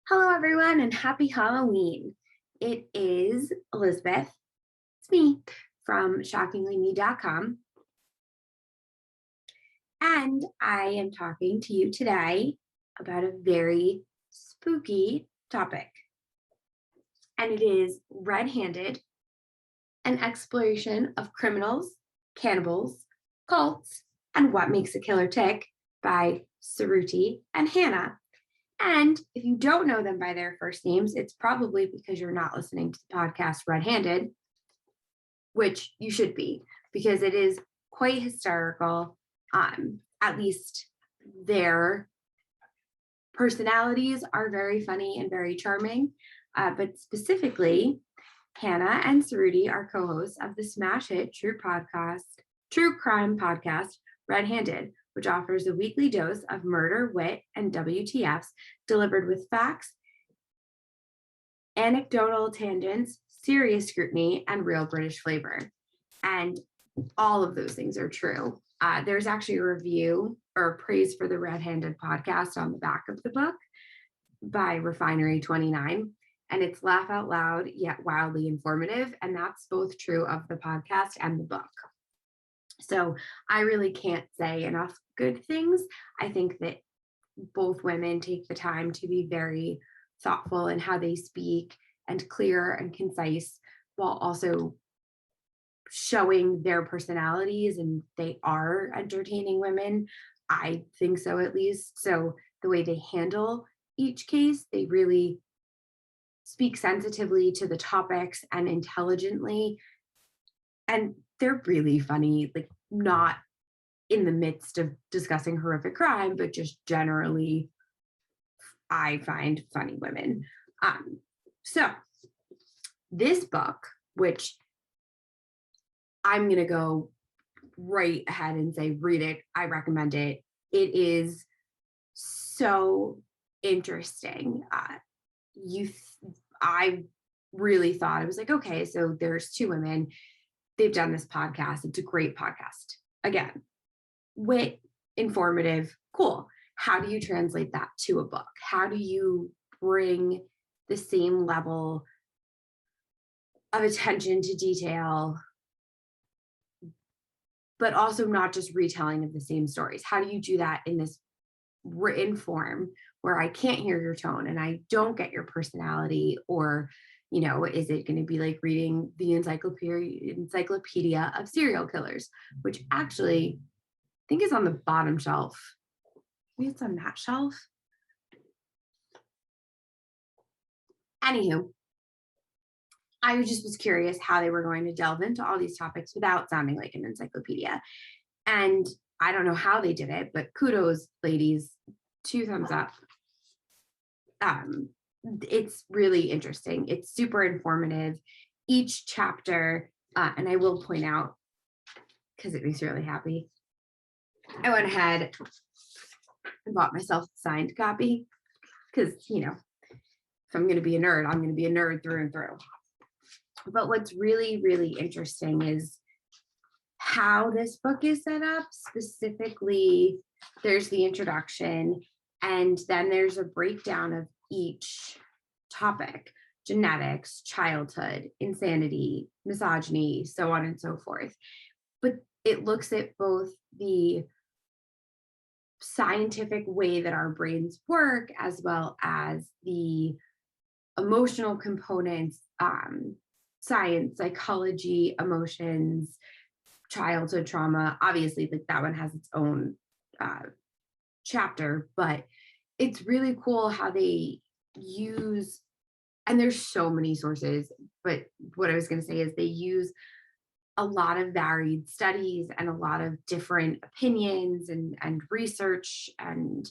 Hello, everyone, and happy Halloween. It is Elizabeth. It's me from shockinglyme.com. And I am talking to you today about a very spooky topic. And it is Red-Handed, an exploration of criminals, cannibals, cults, and what makes a killer tick by Suruthi and Hannah. And if you don't know them by their first names, it's probably because you're not listening to the podcast Red-Handed, which you should be, because it is quite hysterical. At least their personalities are very funny and very charming. But specifically, Hannah and Suruthi are co-hosts of the smash hit true crime podcast, Red-Handed, which offers a weekly dose of murder, wit, and WTFs delivered with facts, anecdotal tangents, serious scrutiny, and real British flavor. And all of those things are true. There's actually a review or praise for the Red-Handed podcast on the back of the book by Refinery29. And it's laugh out loud, yet wildly informative. And that's both true of the podcast and the book. So I really can't say enough good things. I think that both women take the time to be very thoughtful in how they speak and clear and concise, while also showing their personalities, and they are entertaining women. I think so, at least. So the way they handle each case, they really speak sensitively to the topics and intelligently. And they're really funny, like not in the midst of discussing horrific crime, but just generally, I find funny women. So this book, which I'm going to go right ahead and say, read it. I recommend it. It is so interesting. I really thought, I was like, okay, so there's two women. They've done this podcast. It's a great podcast. Again, wit, informative, cool. How do you translate that to a book? How do you bring the same level of attention to detail, but also not just retelling of the same stories? How do you do that in this written form where I can't hear your tone and I don't get your personality? Or, is it going to be like reading the encyclopedia of serial killers, which actually I think is on the bottom shelf. Maybe it's on that shelf. Anywho, I just was curious how they were going to delve into all these topics without sounding like an encyclopedia. And I don't know how they did it, but kudos, ladies, 2 thumbs up. It's really interesting. It's super informative. Each chapter, and I will point out, because it makes me really happy, I went ahead and bought myself a signed copy, because, if I'm going to be a nerd, I'm going to be a nerd through and through. But what's really, really interesting is how this book is set up. Specifically, there's the introduction, and then there's a breakdown of each topic: genetics, childhood, insanity, misogyny, so on and so forth. But it looks at both the scientific way that our brains work, as well as the emotional components, science, psychology, emotions, childhood trauma. Obviously, like that one has its own chapter, but it's really cool how they use, and there's so many sources, but what I was going to say is they use a lot of varied studies and a lot of different opinions and research. And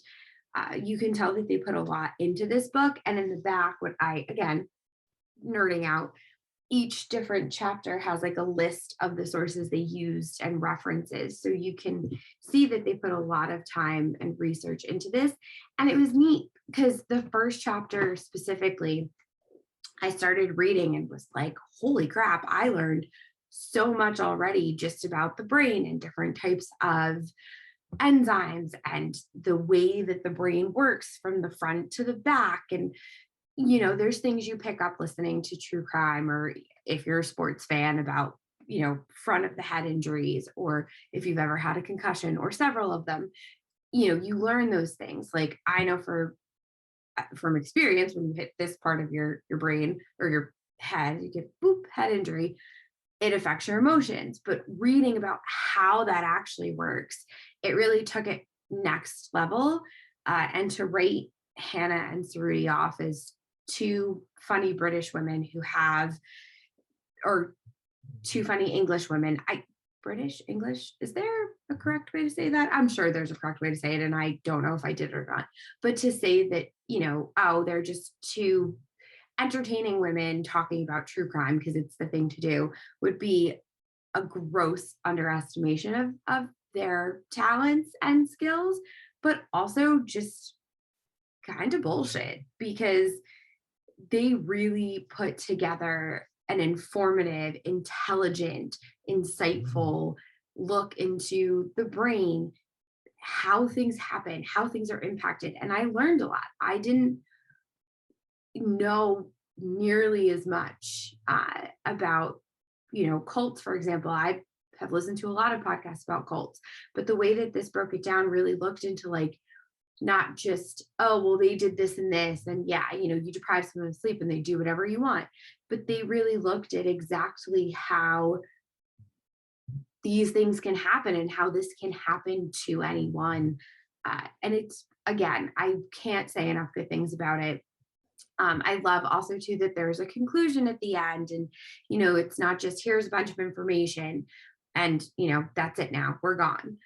you can tell that they put a lot into this book. And in the back, again, nerding out, each different chapter has like a list of the sources they used and references. So you can see that they put a lot of time and research into this. And it was neat because the first chapter specifically, I started reading and was like, holy crap, I learned so much already just about the brain and different types of enzymes and the way that the brain works from the front to the back. And, there's things you pick up listening to true crime, or if you're a sports fan, about, front of the head injuries, or if you've ever had a concussion or several of them, you learn those things. Like, I know from experience, when you hit this part of your brain or your head, you get boop, head injury, it affects your emotions. But reading about how that actually works, it really took it next level. And to write Hannah and Suruthi off as two funny British women who have, or two funny English women. British English, is there a correct way to say that? I'm sure there's a correct way to say it, and I don't know if I did or not. But to say that, oh, they're just two entertaining women talking about true crime because it's the thing to do, would be a gross underestimation of their talents and skills, but also just kind of bullshit, because they really put together an informative, intelligent, insightful look into the brain, how things happen, how things are impacted. And I learned a lot. I didn't know nearly as much about, cults, for example. I have listened to a lot of podcasts about cults, but the way that this broke it down really looked into, like, not just, oh, well, they did this and this, and yeah, you deprive someone of sleep and they do whatever you want. But they really looked at exactly how these things can happen and how this can happen to anyone. And it's, again, I can't say enough good things about it. I love also too that there's a conclusion at the end, and it's not just here's a bunch of information and that's it, now we're gone.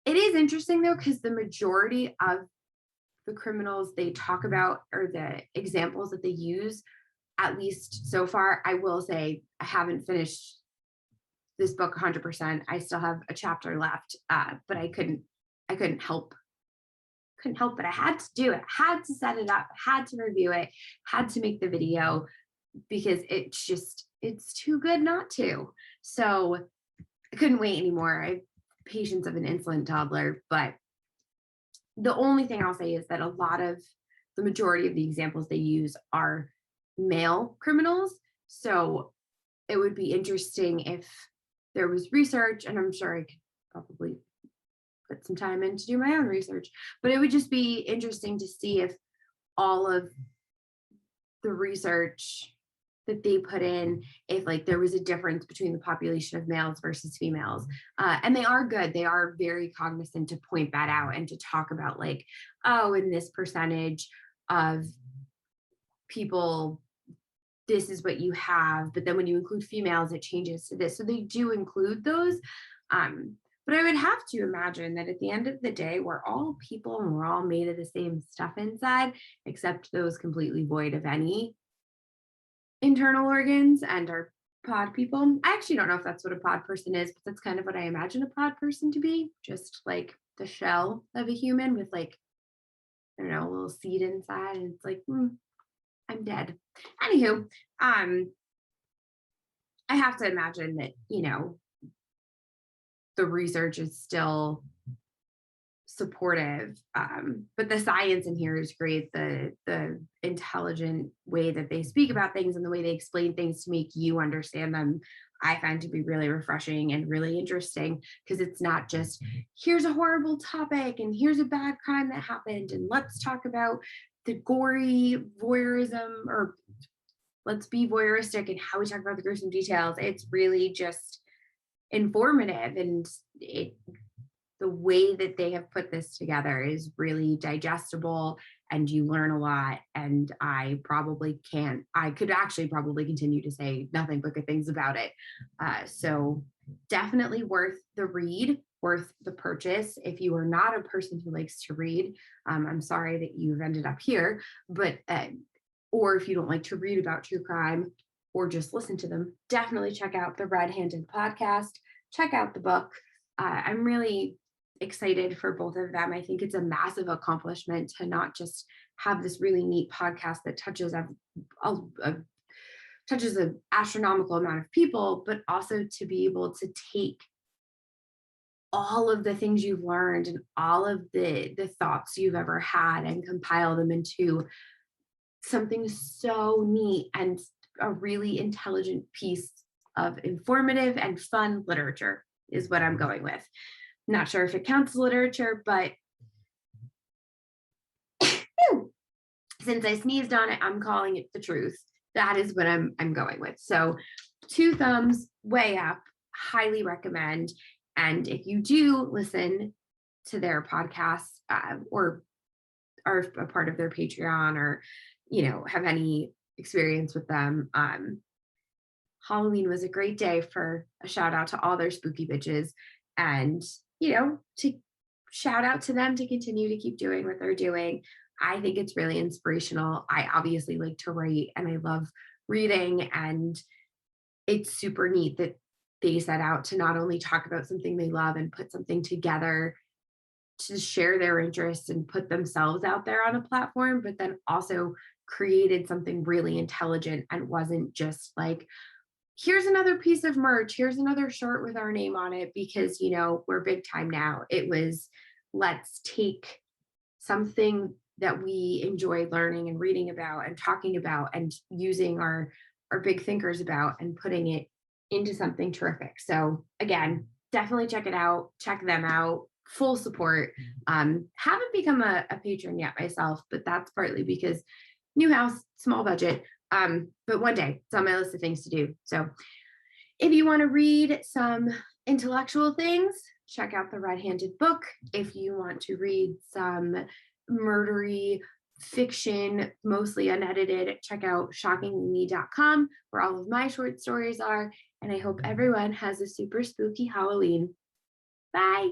It is interesting though, because the majority of the criminals they talk about, or the examples that they use, at least so far, I will say I haven't finished this book 100%. I still have a chapter left, but I couldn't help but I had to do it. I had to set it up, had to review it, had to make the video, because it's too good not to. So I couldn't wait anymore. I have patience of an insolent toddler. But the only thing I'll say is that the majority of the examples they use are male criminals. So it would be interesting if there was research, and I'm sure I could probably put some time in to do my own research, but it would just be interesting to see if all of the research that they put in, if like there was a difference between the population of males versus females. And they are good. They are very cognizant to point that out and to talk about, like, oh, in this percentage of people, this is what you have. But then when you include females, it changes to this. So they do include those. But I would have to imagine that at the end of the day, we're all people and we're all made of the same stuff inside, except those completely void of any internal organs and are pod people. I actually don't know if that's what a pod person is, but that's kind of what I imagine a pod person to be, just like the shell of a human with, like, I don't know, a little seed inside, and it's like, I'm dead. Anywho, I have to imagine that, the research is still supportive, but the science in here is great. The intelligent way that they speak about things and the way they explain things to make you understand them, I find to be really refreshing and really interesting, because it's not just here's a horrible topic and here's a bad crime that happened and let's talk about the gory voyeurism, or let's be voyeuristic and how we talk about the gruesome details. It's really just informative, and the way that they have put this together is really digestible, and you learn a lot. And I could actually probably continue to say nothing but good things about it. So definitely worth the read, worth the purchase. If you are not a person who likes to read, I'm sorry that you've ended up here, but or if you don't like to read about true crime or just listen to them, definitely check out the Redhanded podcast, check out the book. I'm really excited for both of them. I think it's a massive accomplishment to not just have this really neat podcast that touches an astronomical amount of people, but also to be able to take all of the things you've learned and all of the thoughts you've ever had and compile them into something so neat and a really intelligent piece of informative and fun literature is what I'm going with. Not sure if it counts as literature, but since I sneezed on it, I'm calling it the truth. That is what I'm going with. So 2 thumbs way up, highly recommend. And if you do listen to their podcast or are a part of their Patreon or, have any experience with them, Halloween was a great day for a shout out to all their spooky bitches and, to shout out to them to continue to keep doing what they're doing. I think it's really inspirational. I obviously like to write and I love reading, and it's super neat that they set out to not only talk about something they love and put something together to share their interests and put themselves out there on a platform, but then also created something really intelligent and wasn't just like, here's another piece of merch, here's another shirt with our name on it because, we're big time now. It was, let's take something that we enjoy learning and reading about and talking about and using our big thinkers about and putting it into something terrific. So again, definitely check it out, check them out, full support. Haven't become a patron yet myself, but that's partly because new house, small budget. But one day it's on my list of things to do. So if you want to read some intellectual things, check out the Redhanded book. If you want to read some murdery fiction, mostly unedited, check out shockinglyme.com, where all of my short stories are. And I hope everyone has a super spooky Halloween. Bye.